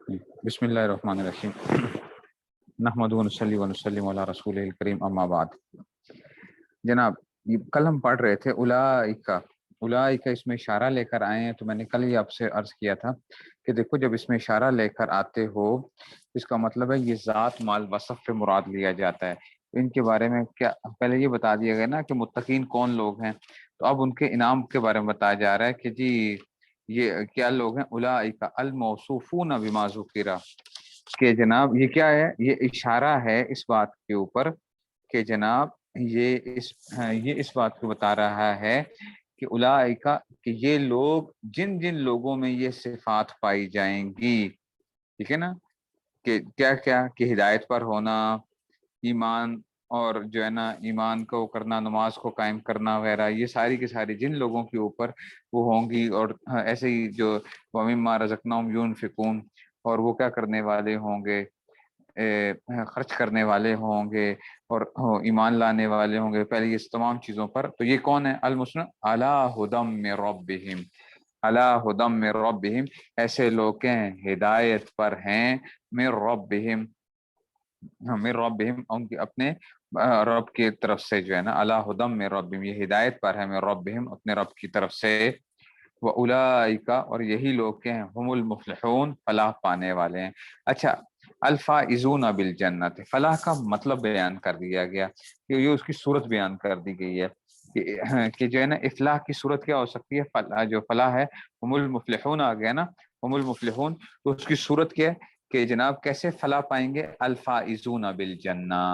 بسم اللہ الرحمن الرحیم نحمدہ ونصلی ونسلم علی رسول الکریم اما بعد۔ جناب یہ کل ہم پڑھ رہے تھے اولئک اس میں اشارہ لے کر آئے ہیں، تو میں نے کل ہی آپ سے عرض کیا تھا کہ دیکھو جب اس میں اشارہ لے کر آتے ہو اس کا مطلب ہے یہ ذات مال وصف پہ مراد لیا جاتا ہے۔ ان کے بارے میں کیا پہلے یہ بتا دیا گیا نا کہ متقین کون لوگ ہیں، تو اب ان کے انعام کے بارے میں بتایا جا رہا ہے کہ جی یہ کیا لوگ ہیں، اولئک الموصوفون بما ذکر، کہ جناب یہ کیا ہے، یہ اشارہ ہے اس بات کے اوپر کہ جناب یہ اس بات کو بتا رہا ہے کہ اولئک کہ یہ لوگ جن جن لوگوں میں یہ صفات پائی جائیں گی، ٹھیک ہے نا، کہ کیا کیا کہ ہدایت پر ہونا، ایمان اور جو ہے نا ایمان کو کرنا، نماز کو قائم کرنا وغیرہ، یہ ساری کی ساری جن لوگوں کے اوپر وہ ہوں گی، اور ایسے ہی جو وَمِمَّا رَزَقْنَاهُمْ يُنْفِقُونَ، اور وہ کیا کرنے والے ہوں گے، خرچ کرنے والے ہوں گے اور ایمان لانے والے ہوں گے، پہلے یہ تمام چیزوں پر۔ تو یہ کون ہے؟ المسلم علی ھدی من ربہم، علی ھدی من ربہم، ایسے لوگ ہیں ہدایت پر ہیں، من ربہم، من ربہم ان کے اپنے رب کی طرف سے، جو ہے نا علی ھدی من ربہم، یہ ہدایت پر ہے، من ربہم اپنے رب کی طرف سے، وَأُولَئِکَ اور یہی لوگ کے ہیں، ہم المفلحون فلاح پانے والے ہیں۔ اچھا، الفائزون بالجنت، فلاح کا مطلب بیان کر دیا گیا کہ یہ اس کی صورت بیان کر دی گئی ہے کہ جو ہے نا افلاح کی صورت کیا ہو سکتی ہے، جو فلاح ہے ہم المفلحون آ گیا نا، ہم المفلحون، تو اس کی صورت کیا ہے کہ جناب کیسے فلاح پائیں گے، الفائزون بالجنہ،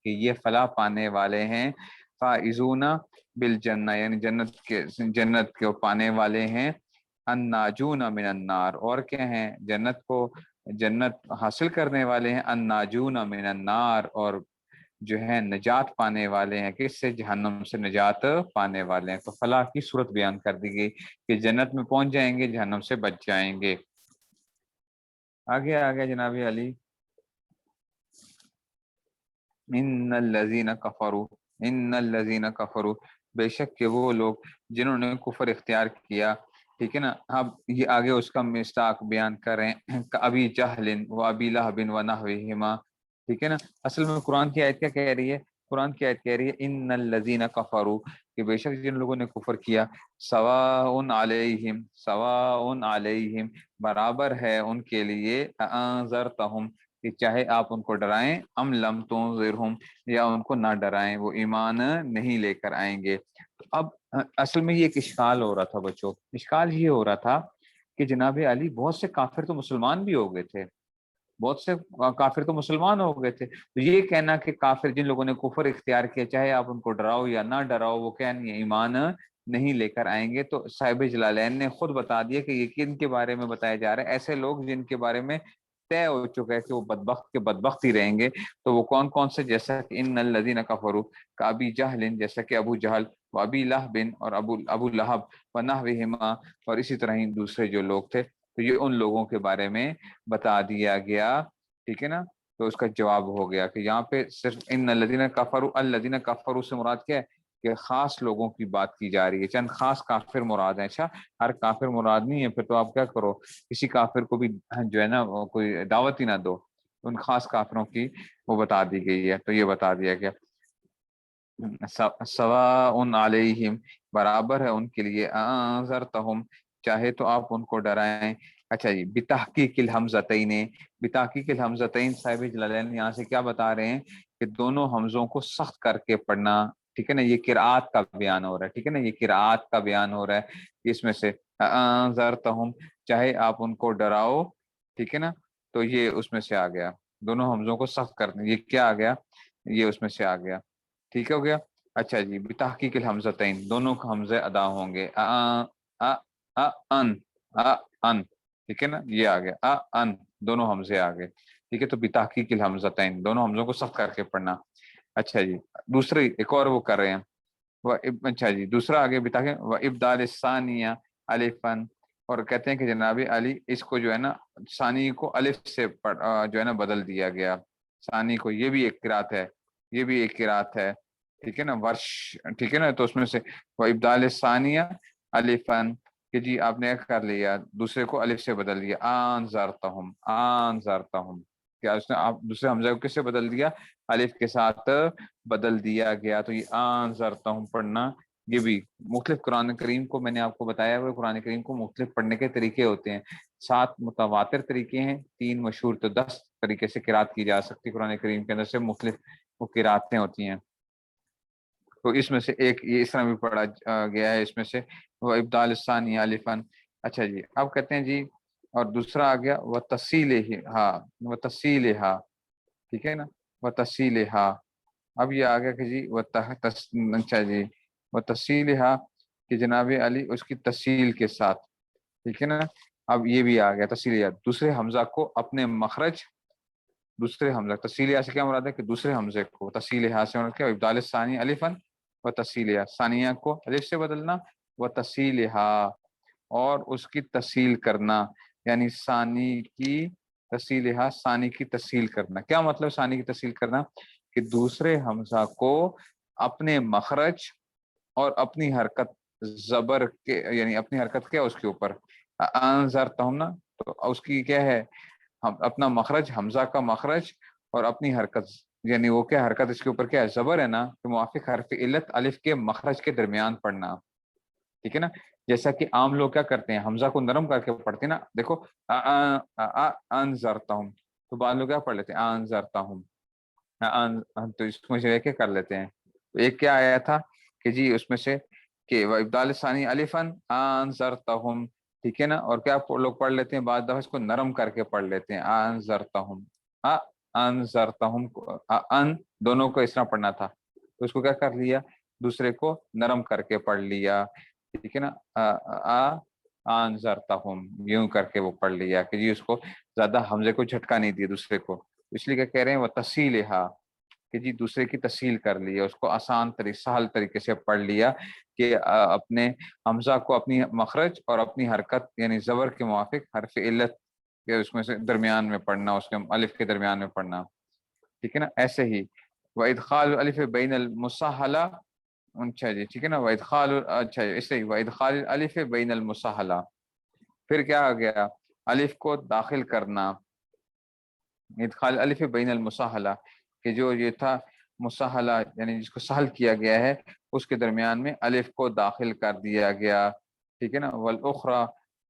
کہ یہ فلاح پانے والے ہیں، فائزون بالجنہ یعنی جنت کے پانے والے ہیں، الناجون من النار، اور کیا ہیں، جنت حاصل کرنے والے ہیں، الناجون من النار، اور جو ہے نجات پانے والے ہیں، کس سے، جہنم سے نجات پانے والے ہیں۔ تو فلاح کی صورت بیان کر دی گئی کہ جنت میں پہنچ جائیں گے، جہنم سے بچ جائیں گے۔ آگے جناب علی، ان الذین کفروا، ان الذین کفروا، بے شک کہ وہ لوگ جنہوں نے کفر اختیار کیا، ٹھیک ہے نا۔ اب یہ آگے اس کا مصداق بیان کریں، ابی جہل و ابی لہب و نحوہما، ٹھیک ہے نا۔ اصل میں قرآن کی آیت کیا کہہ رہی ہے، قرآن کی آیت کہہ رہی ہے ان الذین کفروا، کہ بے شک جن لوگوں نے کفر کیا، سواء علیہم برابر ہے ان کے لیے، انذرتہم کہ چاہے آپ ان کو ڈرائیں، ام لم تنذرہم یا ان کو نہ ڈرائیں، وہ ایمان نہیں لے کر آئیں گے۔ تو اب اصل میں یہ ایک اشکال ہو رہا تھا بچوں، اشکال یہ ہو رہا تھا کہ جناب علی بہت سے کافر تو مسلمان بھی ہو گئے تھے، بہت سے کافر تو مسلمان ہو گئے تھے، تو یہ کہنا کہ کافر جن لوگوں نے کفر اختیار کیا چاہے آپ ان کو ڈراؤ یا نہ ڈراؤ وہ کیا نہیں ایمان نہیں لے کر آئیں گے۔ تو صاحب جلالین نے خود بتا دیا کہ یہ کن کے بارے میں بتایا جا رہا ہے، ایسے لوگ جن کے بارے میں طے ہو چکا ہے کہ وہ بدبخت کے بدبخت ہی رہیں گے۔ تو وہ کون کون سے، جیسا کہ ان الذین کفروا کابی جہل، جیسا کہ ابو جہل، و ابی لہب اور ابو لہب، و نحوہما اور اسی طرح ہی دوسرے جو لوگ تھے، تو یہ ان لوگوں کے بارے میں بتا دیا گیا، ٹھیک ہے نا۔ تو اس کا جواب ہو گیا کہ یہاں پہ صرف ان الذین کفروا، الذین کفروا سے مراد کیا ہے کہ خاص لوگوں کی بات کی جا رہی ہے، چند خاص کافر مراد ہیں۔ اچھا، ہر کافر مراد نہیں ہے، پھر تو آپ کیا کرو، کسی کافر کو بھی جو ہے نا کوئی دعوت ہی نہ دو، ان خاص کافروں کی وہ بتا دی گئی ہے۔ تو یہ بتا دیا گیا سواء علیہم برابر ہے ان کے لیے، انذرتہم چاہے تو آپ ان کو ڈرائیں۔ اچھا جی، بتحقیق الحمزتین، بتحقیق الحمزتین صاحب جلالین یہاں سے کیا بتا رہے ہیں کہ دونوں حمزوں کو سخت کر کے پڑھنا، ٹھیک ہے نا، یہ قرآت کا بیان ہو رہا ہے، ٹھیک ہے نا، یہ قرآت کا بیان ہو رہا ہے، اس میں سے انذرتہم چاہے آپ ان کو ڈراؤ، ٹھیک ہے نا، تو یہ اس میں سے آ گیا، دونوں حمزوں کو سخت کرنا، یہ کیا آ گیا، یہ اس میں سے آ گیا، ٹھیک ہو گیا۔ اچھا جی، بتحقیق الحمزتین دونوں کا حمزے ادا ہوں گے، ان ان، ٹھیک ہے نا، یہ آ گیا ان، دونوں حمزے آ گئے، ٹھیک ہے۔ تو بتحقیق الحمزتین دونوں حمزوں کو سخت کر کے پڑھنا۔ اچھا جی، دوسری ایک اور وہ کر رہے ہیں، اچھا جی دوسرا آگے بتاکے و ابدال الثانیہ الفن، اور کہتے ہیں کہ جناب علی اس کو جو ہے نا ثانی کو الف سے جو ہے نا بدل دیا گیا، ثانی کو، یہ بھی ایک قرات ہے، یہ بھی ایک قرات ہے، ٹھیک ہے نا، ورش، ٹھیک ہے نا۔ تو اس میں سے وہ ابدال ثانیہ الفن کہ جی آپ نے کر لیا دوسرے کو الف سے بدل دیا، انذرتہم، انذرتہم، کیا اس نے آپ دوسرے حمزہ کو کس سے بدل دیا؟ الف کے ساتھ بدل دیا گیا. تو یہ انذرتہم پڑھنا، یہ بھی مختلف قرآن کریم کو میں نے آپ کو بتایا ہوا، قرآن کریم کو مختلف پڑھنے کے طریقے ہوتے ہیں. 7 متواتر طریقے ہیں، 3 مشہور، تو 10 طریقے سے قرات کی جا سکتی قرآن کریم کے اندر سے مختلف وہ قراتیں ہوتی ہیں. تو اس میں سے ایک یہ اس طرح بھی پڑھا گیا ہے، اس میں سے وہ ابدال الثانی الفن. اچھا جی اب کہتے ہیں جی، اور دوسرا آ گیا وہ تفصیل ہا، وہ تفصیل ہا، ٹھیک ہے نا، وہ تفصیل ہا. اب یہ آ گیا کہ جی وہ اچھا جی وہ تفصیل ہا کہ جناب علی اس کی تفصیل کے ساتھ، ٹھیک ہے نا. اب یہ بھی آ گیا تفصیل ہا، دوسرے حمزہ کو اپنے مخرج، دوسرے حمزہ تفصیل ہا سے کیا مراد ہے کہ دوسرے حمزے کو تفصیل ہا سے مراد کیا؟ ابدال الثانی الفن و تفصیل ہا، ثانیہ کو الف سے بدلنا، و تفصیل ہا اور اس کی تفصیل کرنا، یعنی ثانی کی تفصیل ہا، ثانی کی تفصیل کرنا. کیا مطلب ثانی کی تفصیل کرنا؟ کہ دوسرے حمزہ کو اپنے مخرج اور اپنی حرکت زبر کے، یعنی اپنی حرکت کیا اس کے اوپر انذرتہم نا، تو اس کی کیا ہے اپنا مخرج، حمزہ کا مخرج اور اپنی حرکت، یعنی وہ کیا حرکت اس کے اوپر کیا ہے زبر ہے نا، تو موافق حرف علت الف کے مخرج کے درمیان پڑھنا، ٹھیک ہے نا. جیسا کہ عام لوگ کیا کرتے ہیں حمزہ کو نرم کر کے پڑھتے ہیں نا، دیکھو انذرتہم، تو بعض لوگ کیا پڑھ لیتے ہیں انذرتہم، تو اس میں سے کیا کر لیتے ہیں. ایک کیا آیا تھا کہ جی اس میں سے کہ ابدال ثانی الفن انذرتہم، ٹھیک ہے نا. اور کیا لوگ پڑھ لیتے ہیں بعض دفعہ اس کو نرم کر کے پڑھ لیتے ہیں انذرتہم، انذرتہم، ان دونوں کو اس طرح پڑھنا تھا تو اس کو کیا کر لیا دوسرے کو نرم کر کے پڑھ لیا، ٹھیک ہے نا. انذرتہم یوں کر کے وہ پڑھ لیا کہ جی اس کو زیادہ حمزے کو جھٹکا نہیں دیا دوسرے کو، اس لیے کیا کہہ رہے ہیں وہ تفصیل ہا کہ جی دوسرے کی تفصیل کر لیا، اس کو آسان سہل طریقے سے پڑھ لیا کہ اپنے حمزہ کو اپنی مخرج اور اپنی حرکت یعنی زبر کے موافق حرف علت کے اس میں سے درمیان میں پڑھنا، اس کے الف کے درمیان میں پڑھنا، ٹھیک ہے نا. ایسے ہی وَإِدْخَالُ الْأَلِفِ بَيْنَ الْمُصَحَّلَةِ، اچھا جی ٹھیک ہے نا، وَإِدْخَالُ، اچھا اسے ہی وَإِدْخَالِ الْأَلِفِ بَيْنَ الْمُصَحَّلَةِ، پھر کیا آ گیا الف کو داخل کرنا، ادخال الف بین المصحلہ کہ جو یہ تھا مصحلہ یعنی جس کو سہل کیا گیا ہے اس کے درمیان میں الف کو داخل کر دیا گیا، ٹھیک ہے نا. والاخرى،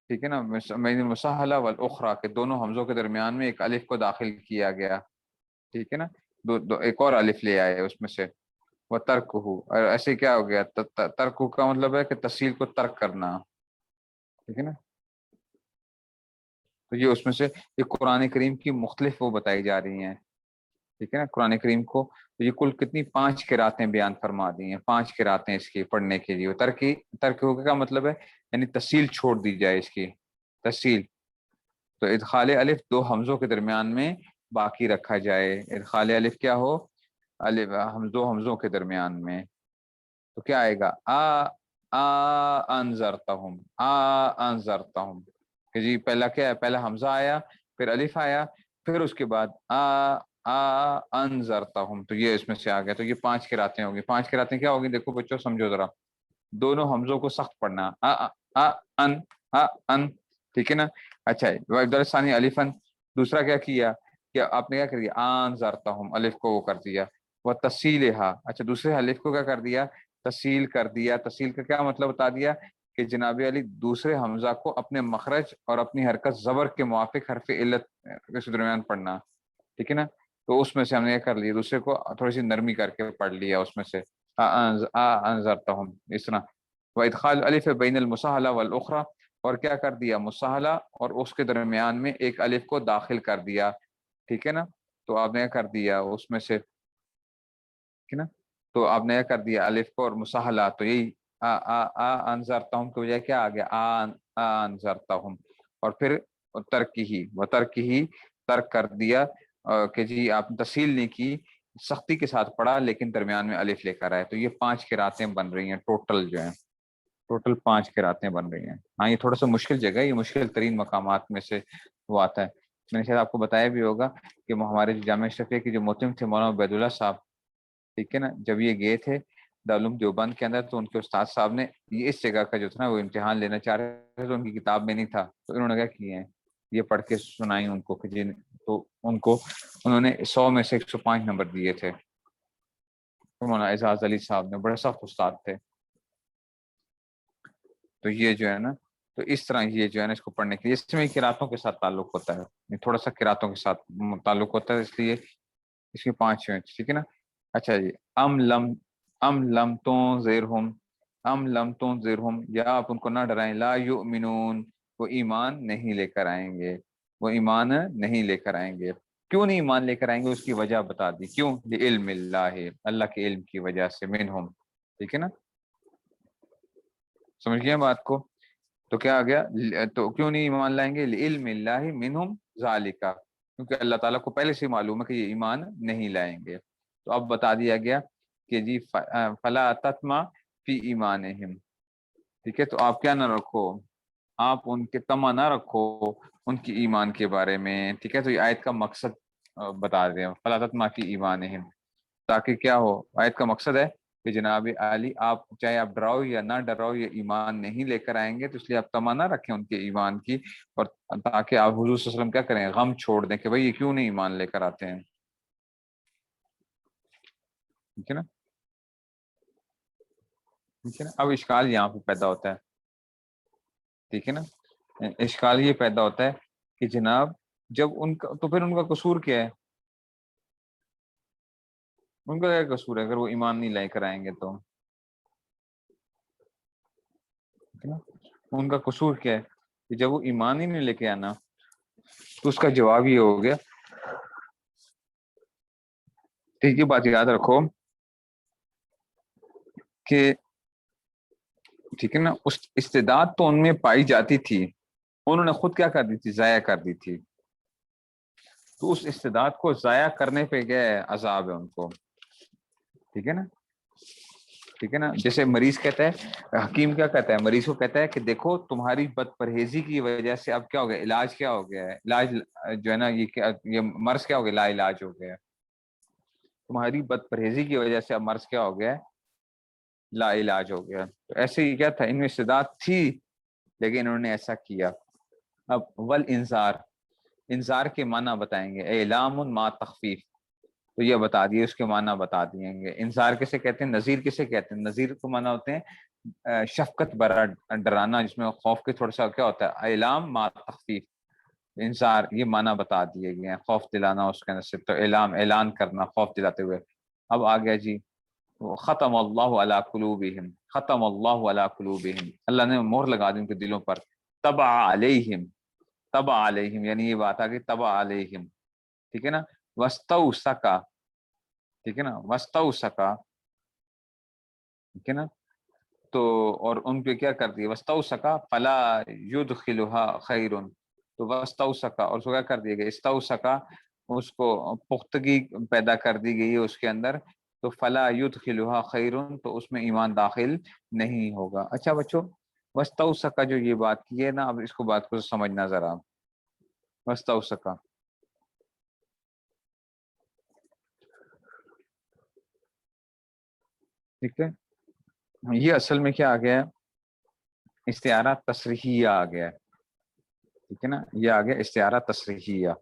ٹھیک ہے نا، بین المصحلہ والاخرى کہ دونوں حمزوں کے درمیان میں ایک الف کو داخل کیا گیا، ٹھیک ہے نا. ایک اور الف لے آئے اس میں سے وترکہ، اور ایسے کیا ہو گیا ترک کا مطلب ہے کہ تفصیل کو ترک کرنا، ٹھیک ہے نا. تو یہ اس میں سے یہ قرآن کریم کی مختلف وہ بتائی جا رہی ہیں، ٹھیک ہے نا. قرآن کریم کو یہ کل کتنی 5 قراتیں بیان فرما دی ہیں، 5 قراتیں اس کی پڑھنے کے لیے. ترک کا مطلب ہے یعنی تفصیل چھوڑ دی جائے اس کی تفصیل. تو ادخال الف 2 حمزوں کے درمیان میں باقی رکھا جائے، ادخال الف کیا ہو الف 2 حمزوں کے درمیان میں، تو کیا آئے گا انذرتہم، انذرتہم کہ جی پہلا کیا ہے، پہلا حمزہ آیا پھر الف آیا پھر اس کے بعد انذرتہم، تو یہ اس میں سے آ گیا. تو یہ 5 قراتیں ہوگی. 5 قراتیں کیا ہوگی دیکھو بچوں سمجھو ذرا، دونوں حمزوں کو سخت پڑھنا ان، ٹھیک ہے نا. اچھا ابدال ثانی الفن، دوسرا کیا کیا کہ آپ نے کیا کر دیا انذرتہم، الف کو وہ کر دیا وہ تفصیل ہا، اچھا دوسرے الف کو کیا کر دیا تفصیل کر دیا. تفصیل کا کیا مطلب بتا دیا کہ جناب علی دوسرے حمزہ کو اپنے مخرج اور اپنی حرکت زبر کے موافق حرف علت کے درمیان پڑھنا، ٹھیک ہے نا. تو اس میں سے ہم نے کیا کر لیا دوسرے کو تھوڑی سی نرمی کر کے پڑھ لیا اس میں سے انذرتہم اس طرح. وادخال الف بین المصحلہ والاخرى، اور کیا کر دیا مصحلہ اور اس کے درمیان میں ایک الف کو داخل کر دیا، ٹھیک ہے نا. تو آپ نے کیا کر دیا اس میں سے، ٹھیک ہے نا، تو آپ نے کر دیا الف کو اور مصحلہ، تو یہی انذرتہم کی وجہ کیا آ گیا انذرتہم. اور پھر ترک کر دیا کہ جی آپ نے تفصیل نہیں کی، سختی کے ساتھ پڑھا لیکن درمیان میں الف لے کر آئے. تو یہ 5 قراتیں بن رہی ہیں ٹوٹل، جو ہیں ٹوٹل 5 قراتیں بن رہی ہیں. ہاں یہ تھوڑا سا مشکل جگہ ہے، یہ مشکل ترین مقامات میں سے وہ آتا ہے. میں نے شاید آپ کو بتایا بھی ہوگا کہ ہمارے جامعہ اشرفیہ کے جو محتم تھے مولانا عبید اللہ صاحب، ٹھیک ہے نا، جب یہ گئے تھے دارالعلوم دیوبند کے اندر، تو ان کے استاد صاحب نے یہ اس جگہ کا جو تھا نا وہ امتحان لینا چاہ رہے تھے، تو ان کی کتاب میں نہیں تھا، تو انہوں نے کیا کیے ہیں یہ پڑھ کے سنائی ان کو کہ تو ان کو انہوں نے 100 میں سے 105 نمبر دیے تھے۔ مولانا اعزاز علی صاحب نے بڑے سخت استاد تھے۔ تو یہ جو ہے نا، تو اس طرح یہ جو ہے نا اس کو پڑھنے کے لیے اس میں قراتوں کے ساتھ تعلق ہوتا ہے، تھوڑا سا قراتوں کے ساتھ تعلق ہوتا ہے، اس لیے اس میں 5 ہیں، ٹھیک ہے نا۔ اچھا جی، ام لم تنذرہم، ام لم تنذرہم، یا آپ ان کو نہ ڈرائیں، لا یؤمنون، وہ ایمان نہیں لے کر آئیں گے، وہ ایمان نہیں لے کر آئیں گے۔ کیوں نہیں ایمان لے کر آئیں گے، اس کی وجہ بتا دی، کیوں؟ لعلم اللہ، اللہ کے علم کی وجہ سے، منہم، ٹھیک ہے نا، سمجھ گئے بات کو؟ تو کیا آ گیا، تو کیوں نہیں ایمان لائیں گے؟ لعلم اللہ منہم ذالکا، کیونکہ اللہ تعالیٰ کو پہلے سے معلوم ہے کہ یہ ایمان نہیں لائیں گے۔ تو اب بتا دیا گیا کہ جی فلا تطمع فی ایمانہم، ٹھیک ہے، تو آپ کیا نہ رکھو، آپ ان کے طمع نہ رکھو ان کی ایمان کے بارے میں، ٹھیک ہے۔ تو یہ آیت کا مقصد بتا دیں، فلا تطمع فی ایمانہم، تاکہ کیا ہو، آیت کا مقصد ہے کہ جناب علی آپ چاہے آپ ڈراؤ یا نہ ڈراؤ یہ ایمان نہیں لے کر آئیں گے، تو اس لیے آپ طمع نہ رکھیں ان کے ایمان کی، اور تاکہ آپ حضور صلی اللہ علیہ وسلم کیا کریں، غم چھوڑ دیں کہ بھائی یہ کیوں نہیں ایمان لے کر آتے ہیں، ٹھیک ہے نا، ٹھیک ہے نا۔ اب اشکال یہاں پہ پیدا ہوتا ہے، ٹھیک ہے نا، اشکال یہ پیدا ہوتا ہے کہ جناب جب ان کا، تو پھر ان کا قصور کیا ہے، ان کا کیا قصور ہے اگر وہ ایمان نہیں لے کر آئیں گے تو، ٹھیک ہے نا؟ ان کا قصور کیا ہے کہ جب وہ ایمان ہی نہیں لے کے آنا، تو اس کا جواب یہ ہو گیا، ٹھیک ہے، بات یاد رکھو کہ ٹھیک ہے نا، اس استعداد تو ان میں پائی جاتی تھی، انہوں نے خود کیا کر دی تھی، ضائع کر دی تھی، تو اس استعداد کو ضائع کرنے پہ گئے عذاب ہے ان کو، ٹھیک ہے نا، ٹھیک ہے نا۔ جیسے مریض کہتا ہے، حکیم کیا کہتا ہے، مریض کو کہتا ہے کہ دیکھو تمہاری بد پرہیزی کی وجہ سے اب کیا ہو گیا، علاج کیا ہو گیا ہے، علاج جو ہے نا یہ مرض کیا ہو گیا، لا علاج ہو گیا ہے، تمہاری بد پرہیزی کی وجہ سے اب مرض کیا ہو گیا ہے، لا علاج ہو گیا۔ تو ایسے ہی کیا تھا، ان میں استعداد تھی لیکن انہوں نے ایسا کیا۔ اب والانذار، انذار کے معنی بتائیں گے، اعلام ما تخفیف، تو یہ بتا دیے، اس کے معنی بتا دیں گے، انذار کسے کہتے ہیں، نذیر کسے کہتے ہیں، نذیر کو معنی ہوتے ہیں شفقت برا ڈرانا، جس میں خوف کے تھوڑا سا کیا ہوتا ہے، اعلام ما تخفیف، انذار یہ معنی بتا دیے گئے ہیں، خوف دلانا اس کے اندر سے، تو اعلان کرنا خوف دلاتے ہوئے۔ اب آ گیا جی، ختم اللہ علی قلوبہم، ختم اللہ علی قلوبہم، اللہ نے مہر لگا دی ان کے دلوں پر، طبع علیہم، طبع علیہم یعنی یہ بات آ گئی طبع علیہم، ٹھیک ہے نا، واستوسکا، ٹھیک ہے نا، واستوسکا، ٹھیک ہے نا، تو اور ان پہ کیا کر دیا، واستوسکا فلا یدخلها خیر، تو واستوسکا اور اس کو کیا کر دیا گیا، استوسکا، اس کو پختگی پیدا کر دی گئی ہے اس کے اندر، تو فلا یدخلها خیر، تو اس میں ایمان داخل نہیں ہوگا۔ اچھا بچوں، واستوسکا جو یہ بات کی ہے نا، اب اس کو بات کو سمجھنا ذرا، واستوسکا، ٹھیک ہے، یہ اصل میں کیا آ گیا ہے، استعارہ تصریحیہ آ گیا ہے، ٹھیک ہے نا، یہ آ گیا استعارہ تصریحیہ،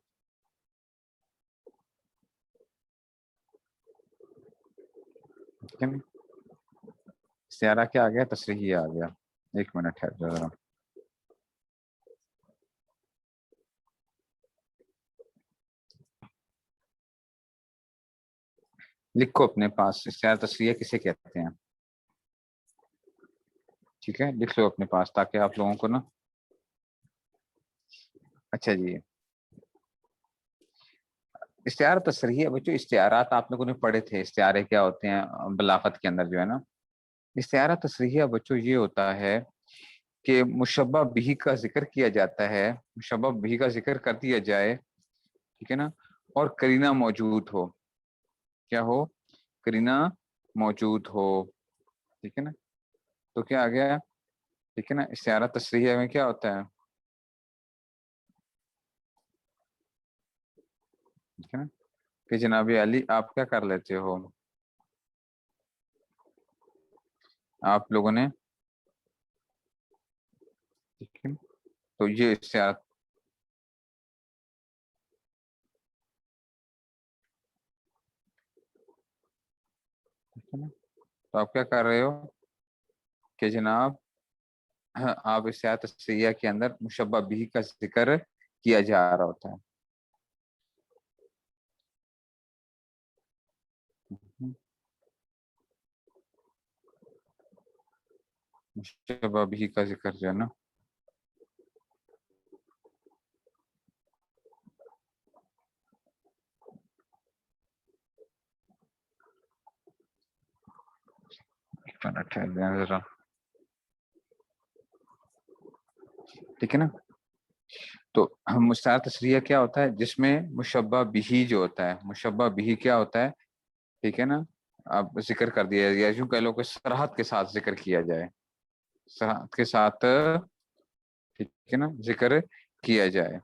ٹھیک ہے نا، استعارہ کیا آ گیا، تصریحیہ آ گیا، ایک منٹ ٹھہر جاؤ ذرا، لکھو اپنے پاس استعارہ تصریحیہ کسے کہتے ہیں، ٹھیک ہے، لکھ لو اپنے پاس تاکہ آپ لوگوں کو نا، اچھا جی، استعارہ تصریحیہ بچوں، استعارات آپ لوگوں نے پڑھے تھے، استعارے کیا ہوتے ہیں بلاغت کے اندر جو ہے نا، استعارہ تصریحیہ بچوں یہ ہوتا ہے کہ مشبہ بھی کا ذکر کیا جاتا ہے، مشبہ بھی کا ذکر کر دیا جائے، ٹھیک ہے نا، اور قرینہ موجود ہو، کیا ہو، قرینہ موجود ہو، ٹھیک ہے نا، تو کیا آ گیا، ٹھیک ہے نا، استعارہ تصریحیہ میں کیا ہوتا ہے، ٹھیک ہے نا، کہ جناب علی آپ کیا کر لیتے ہو، آپ لوگوں نے، ٹھیک ہے، تو یہ استعارہ، ٹھیک ہے نا، تو آپ کیا کر رہے ہو کہ جناب آپ استعارہ تصریحہ کے اندر مشبہ بھی کا ذکر کیا جا رہا ہوتا ہے. مشبہ بھی کا ذکر جو ہے نا، ذرا ٹھیک ہے نا. تو مستعار تصریحہ کیا ہوتا ہے؟ جس میں مشبہ بھی جو ہوتا ہے، مشبہ بھی کیا ہوتا ہے، ٹھیک ہے نا، اب ذکر کر دیا یا یوں کہہ لو کہ صراحت کے ساتھ ذکر کیا جائے، صراحت کے ساتھ، ٹھیک ہے نا، ذکر کیا جائے،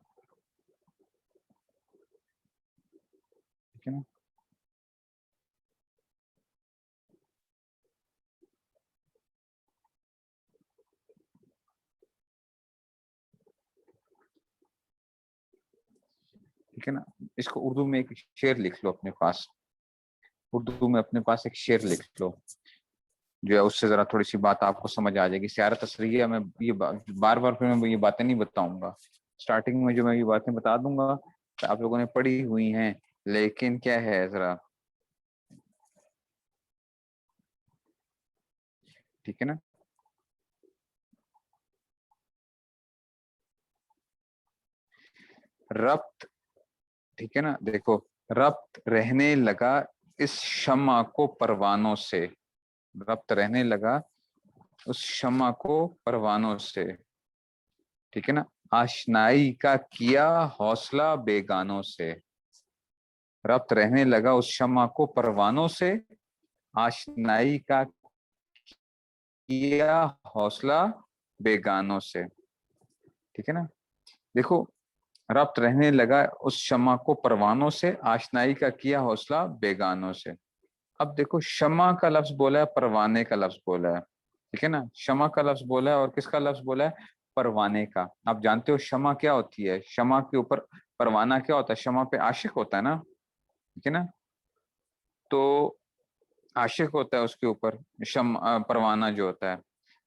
ٹھیک ہے نا. ٹھیک ہے نا. اس کو اردو میں ایک شعر لکھ لو اپنے پاس، اردو میں اپنے پاس ایک شعر لکھ لو جو ہے، اس سے ذرا تھوڑی سی بات آپ کو سمجھ آ جائے گی. استعارہ تصریحہ میں یہ بار بار پھر میں یہ باتیں نہیں بتاؤں گا، اسٹارٹنگ میں جو میں یہ باتیں بتا دوں گا آپ لوگوں نے پڑھی ہوئی ہیں، لیکن کیا ہے ذرا، ٹھیک ہے نا. ربط، ٹھیک ہے نا، دیکھو، ربط رہنے لگا اس شمع کو پروانوں سے، ربط رہنے لگا اس شمع کو پروانوں سے، ٹھیک ہے نا. آشنائی کا کیا حوصلہ بیگانوں سے، ربط رہنے لگا اس شمع کو پروانوں سے، آشنائی کا کیا حوصلہ بیگانوں سے، ٹھیک ہے نا. دیکھو، ربط رہنے لگا اس شمع کو پروانوں سے، آشنائی کا کیا حوصلہ بیگانوں سے. اب دیکھو، شمع کا لفظ بولا ہے، پروانے کا لفظ بولا ہے، ٹھیک ہے نا. شمع کا لفظ بولا ہے اور کس کا لفظ بولا ہے؟ پروانے کا. آپ جانتے ہو شمع کیا ہوتی ہے؟ شمع کے اوپر پروانہ کیا ہوتا ہے؟ شمع پہ عاشق ہوتا ہے نا، ٹھیک ہے نا. تو عاشق ہوتا ہے اس کے اوپر، پروانہ جو ہوتا ہے.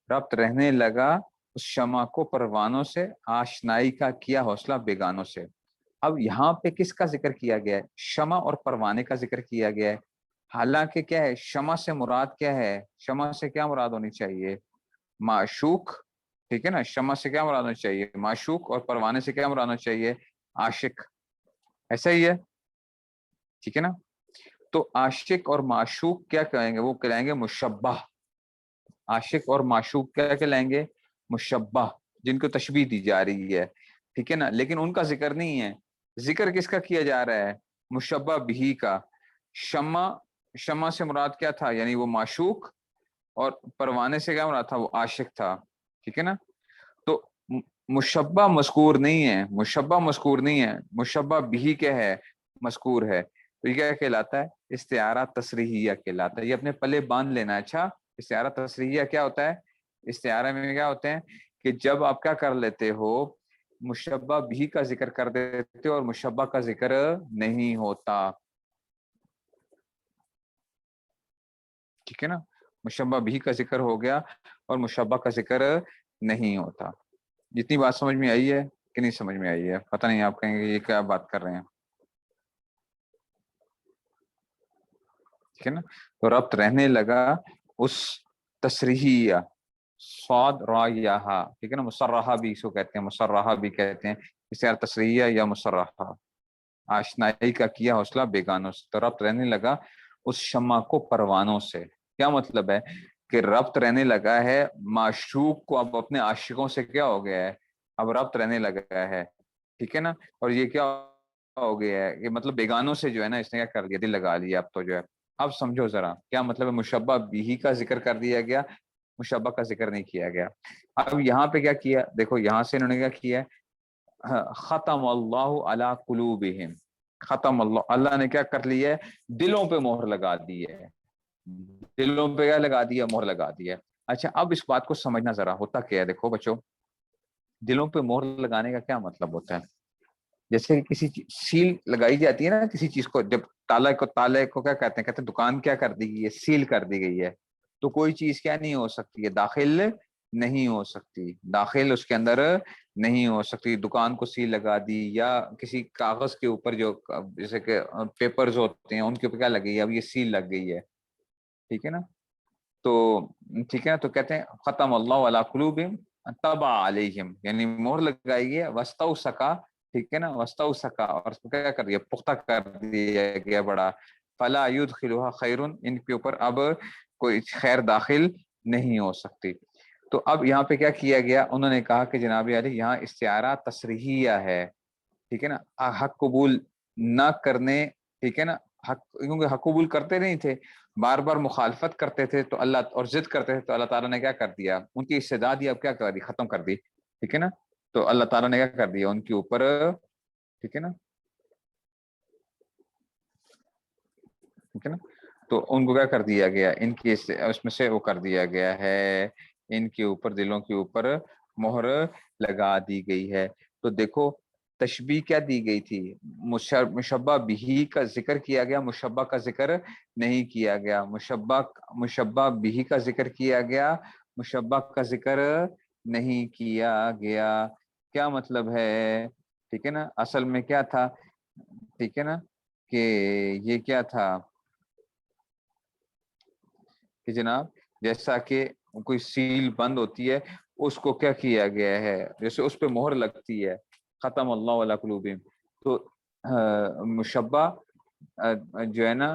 ربط رہنے لگا اس شمع کو پروانوں سے، آشنائی کا کیا حوصلہ بیگانوں سے. اب یہاں پہ کس کا ذکر کیا گیا ہے؟ شمع اور پروانے کا ذکر کیا گیا ہے. حالانکہ کیا ہے، شمع سے مراد کیا ہے؟ شمع سے کیا مراد ہونی چاہیے؟ معشوق، ٹھیک ہے نا. شمع سے کیا مراد ہونی چاہیے؟ معشوق. اور پروانے سے کیا مراد ہونا چاہیے؟ عاشق. ایسا ہی ہے، ٹھیک ہے نا. تو عاشق اور معشوق کیا کہیں گے؟ وہ کہیں گے مشبہ. عاشق اور معشوق کیا کہلائیں گے؟ مشبہ، جن کو تشبیہ دی جا رہی ہے، ٹھیک ہے نا. لیکن ان کا ذکر نہیں ہے. ذکر کس کا کیا جا رہا ہے؟ مشبہ بھی کا. شمع سے مراد کیا تھا؟ یعنی وہ معشوق. اور پروانے سے کیا مراد تھا؟ وہ عاشق تھا، ٹھیک ہے نا. تو مشبہ مذکور نہیں ہے، مشبہ مذکور نہیں ہے، مشبہ بھی کیا ہے؟ مذکور ہے. تو یہ کیا کہلاتا ہے؟ استعارہ تصریحیہ کہلاتا ہے. یہ اپنے پلے باندھ لینا. اچھا، استعارہ تصریحیہ کیا ہوتا ہے؟ استعارہ میں کیا ہوتے ہیں کہ جب آپ کیا کر لیتے ہو، مشبہ بھی کا ذکر کر دیتے ہو اور مشبہ کا ذکر نہیں ہوتا، ٹھیک ہے نا. مشبہ بھی کا ذکر ہو گیا اور مشبہ کا ذکر نہیں ہوتا. جتنی بات سمجھ میں آئی ہے کہ نہیں سمجھ میں آئی ہے؟ پتہ نہیں، آپ کہیں گے یہ کیا بات کر رہے ہیں، ٹھیک ہے نا. تو ربط رہنے لگا اس تصریحیہ، صاد را یا ہا، ٹھیک ہے نا. مصرحہ بھی اس کو کہتے ہیں، مصرحہ بھی کہتے ہیں، استعارہ تصریحیہ یا مصرحہ. آشنائی کا کیا حوصلہ بیگانوں سے. تو ربط رہنے لگا اس شمع کو پروانوں سے. کیا مطلب ہے؟ کہ ربط رہنے لگا ہے معشوق کو اب اپنے عاشقوں سے کیا ہو گیا ہے؟ اب ربط رہنے لگا ہے، ٹھیک ہے نا. اور یہ کیا ہو گیا ہے؟ کہ مطلب بیگانوں سے جو ہے نا اس نے کیا کر دیا؟ دل لگا لیا. اب تو جو ہے، اب سمجھو ذرا کیا مطلب ہے. مشبہ بھی کا ذکر کر دیا گیا، مشبہ کا ذکر نہیں کیا گیا. اب یہاں پہ کیا کیا؟ دیکھو یہاں سے انہوں نے کیا کیا ہے، ختم اللہ علی قلوبہم. ختم اللہ، اللہ نے کیا کر لی ہے؟ دلوں پہ مہر لگا دی ہے. دلوں پہ کیا لگا دیا؟ مہر لگا دی ہے. اچھا اب اس بات کو سمجھنا ذرا، ہوتا کیا ہے دیکھو بچوں، دلوں پہ مہر لگانے کا کیا مطلب ہوتا ہے؟ جیسے کہ کسی سیل لگائی جاتی ہے نا کسی چیز کو، جب تالے کو کیا کہتے ہیں، کہتے ہیں دکان کیا کر دی گئی ہے، سیل کر دی گئی ہے، تو کوئی چیز کیا نہیں ہو سکتی ہے، داخل نہیں ہو سکتی، داخل اس کے اندر نہیں ہو سکتی. دکان کو سیل لگا دی، یا کسی کاغذ کے اوپر جو جیسے کہ پیپرز ہوتے ہیں ان کے اوپر کیا لگ گئی ہے، اب یہ سیل لگ گئی ہے، ٹھیک ہے نا. تو ٹھیک ہے نا، تو کہتے ہیں ختم اللہ علی قلوبہم طبع علیہم، یعنی مہر لگائی ہے واستوثق، ٹھیک ہے نا، واستوثق، اور اس کو کیا کر دیا، پختہ کر دیا گیا بڑا. فلا يدخلها خیر، ان کے اوپر اب کوئی خیر داخل نہیں ہو سکتی. تو اب یہاں پہ کیا کیا گیا، انہوں نے کہا کہ جناب علی یہاں استعارہ تصریحیہ ہے، ٹھیک ہے نا، حق قبول نہ کرنے، ٹھیک ہے نا، حق، کیونکہ حق قبول کرتے نہیں تھے، بار بار مخالفت کرتے تھے تو اللہ، اور ضد کرتے تھے تو اللہ تعالیٰ نے کیا کر دیا، ان کی استعداد ہی اب کیا کر دی، ختم کر دی، ٹھیک ہے نا. تو اللہ تعالیٰ نے کیا کر دیا ان کے اوپر، ٹھیک ہے نا، ٹھیک ہے نا، تو ان کو کیا کر دیا گیا، ان کی اس میں سے وہ کر دیا گیا ہے، ان کے اوپر، دلوں کے اوپر مہر لگا دی گئی ہے. تو دیکھو تشبیہ کیا دی گئی تھی، مشبہ بھی کا ذکر کیا گیا، مشبہ کا ذکر نہیں کیا گیا، مشبہ بھی کا ذکر کیا گیا، مشبہ کا ذکر نہیں کیا گیا. کیا مطلب ہے، ٹھیک ہے نا، اصل میں کیا تھا، ٹھیک ہے نا، کہ یہ کیا تھا کہ جناب جیسا کہ کوئی سیل بند ہوتی ہے، اس کو کیا کیا گیا ہے، جیسے اس پہ مہر لگتی ہے، ختم اللہ علی قلوبہم. تو مشبہ جو ہے نا،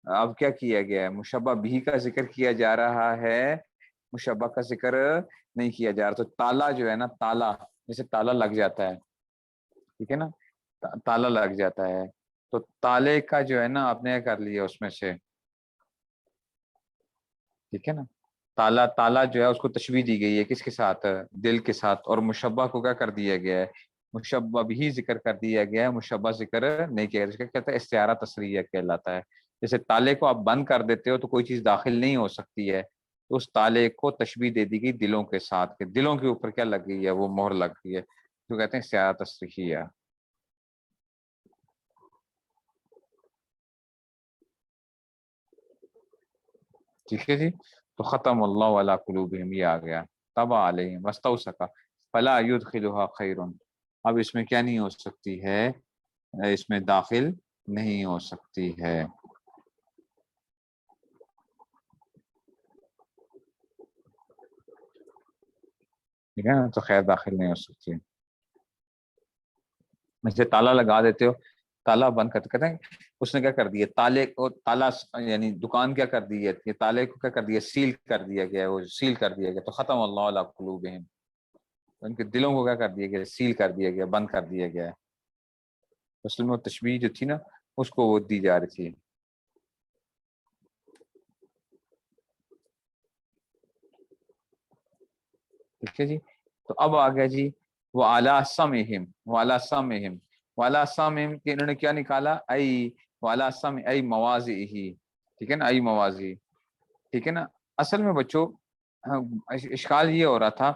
اب کیا کیا گیا ہے، مشبہ بھی کا ذکر کیا جا رہا ہے، مشبہ کا ذکر نہیں کیا جا رہا. تو تالا جو ہے نا، تالا جیسے تالا لگ جاتا ہے، ٹھیک ہے نا، تالا لگ جاتا ہے، تو تالے کا جو ہے نا آپ نے کر لیا اس میں سے، ٹھیک ہے نا، تالا، تالا جو ہے اس کو تشبیہ دی گئی ہے کس کے ساتھ، دل کے ساتھ، اور مشبہ کو کیا کر دیا گیا ہے، مشبہ بھی ذکر کر دیا گیا ہے، مشبہ ذکر نہیں کیا گیا، کہتے ہیں استعارہ تصریحیہ کہلاتا ہے. جیسے تالے کو آپ بند کر دیتے ہو تو کوئی چیز داخل نہیں ہو سکتی ہے، تو اس تالے کو تشبیہ دے دی گئی دلوں کے ساتھ، کہ دلوں کے اوپر کیا لگ گئی ہے، وہ مہر لگ گئی ہے، تو کہتے ہیں استعارہ تصریحیہ. ٹھیک ہے جی. تو ختم اللہ علی قلوبہم یہ آ گیا، طبع علیہم واستوثق فلا يدخلها خیر. اب اس میں کیا نہیں ہو سکتی ہے، اس میں داخل نہیں ہو سکتی ہے. ٹھیک ہے نا، تو خیر داخل نہیں ہو سکتی. جیسے تالا لگا دیتے ہو، تالا بند کرتے، کہتے ہیں اس نے کیا کر دیا، تالے کو تالا، یعنی دکان کیا کر دی ہے، یہ تالے کو کیا کر دیا، سیل کر دیا گیا، وہ سیل کر دیا گیا. تو ختم اللہ علی قلوبہم، ان کے دلوں کو کیا کر دیا گیا، سیل کر دیا گیا، بند کر دیا گیا ہے. اصل میں وہ تشبیہ جو تھی نا، اس کو وہ دی جا رہی تھی. ٹھیک ہے جی. تو اب آ گیا جی، وہ اعلیٰ سمہم، وہ اعلیٰ سمہم، وہ اعلیٰ سمہم کہ انہوں نے کیا نکالا، ای وہ اعلیٰ سم ای مواضع ہی، ٹھیک ہے نا، ای مواضع، ٹھیک ہے نا. اصل میں بچوں اشکال یہ ہو رہا تھا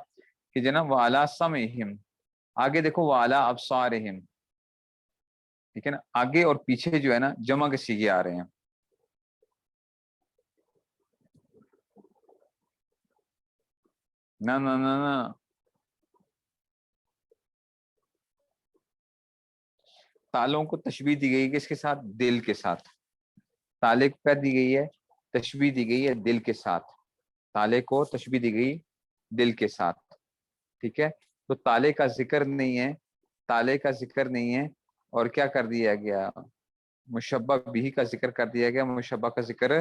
کہ جناب وہ اعلیٰ سمہم، آگے دیکھو وہ اعلیٰ ابصارہم، ٹھیک ہے نا، آگے اور پیچھے جو ہے نا جمع کے سیغے آ رہے ہیں. نہ نہ نہ نہ، تالوں کو تشبیہ دی گئی کس کے ساتھ، دل کے ساتھ. تالے کو کیا دی گئی ہے، تشبیہ دی گئی ہے دل کے ساتھ، تالے کو تشبیہ دی گئی دل کے ساتھ، ٹھیک ہے. تو تالے کا ذکر نہیں ہے، تالے کا ذکر نہیں ہے، اور کیا کر دیا گیا، مشبہ بھی کا ذکر کر دیا گیا، مشبہ کا ذکر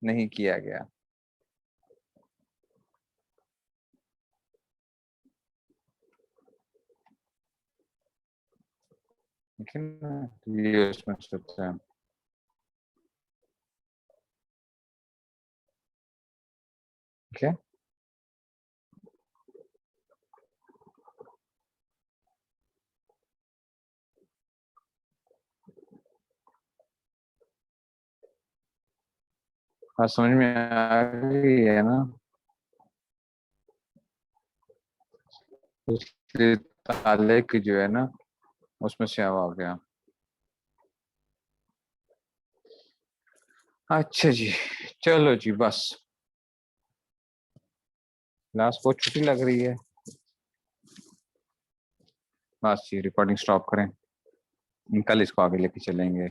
نہیں کیا گیا. ٹھیک ہے نا، یہ اس میں سوچتا ہے. ٹھیک ہے، بات سمجھ میں آ گئی ہے نا. اس تالے کی جو ہے نا اس میں سے آ گیا. اچھا جی چلو جی بس لاسٹ کو چھٹی لگ رہی ہے. بس جی ریکارڈنگ سٹاپ کریں, کل اس کو آگے لے کے چلیں گے.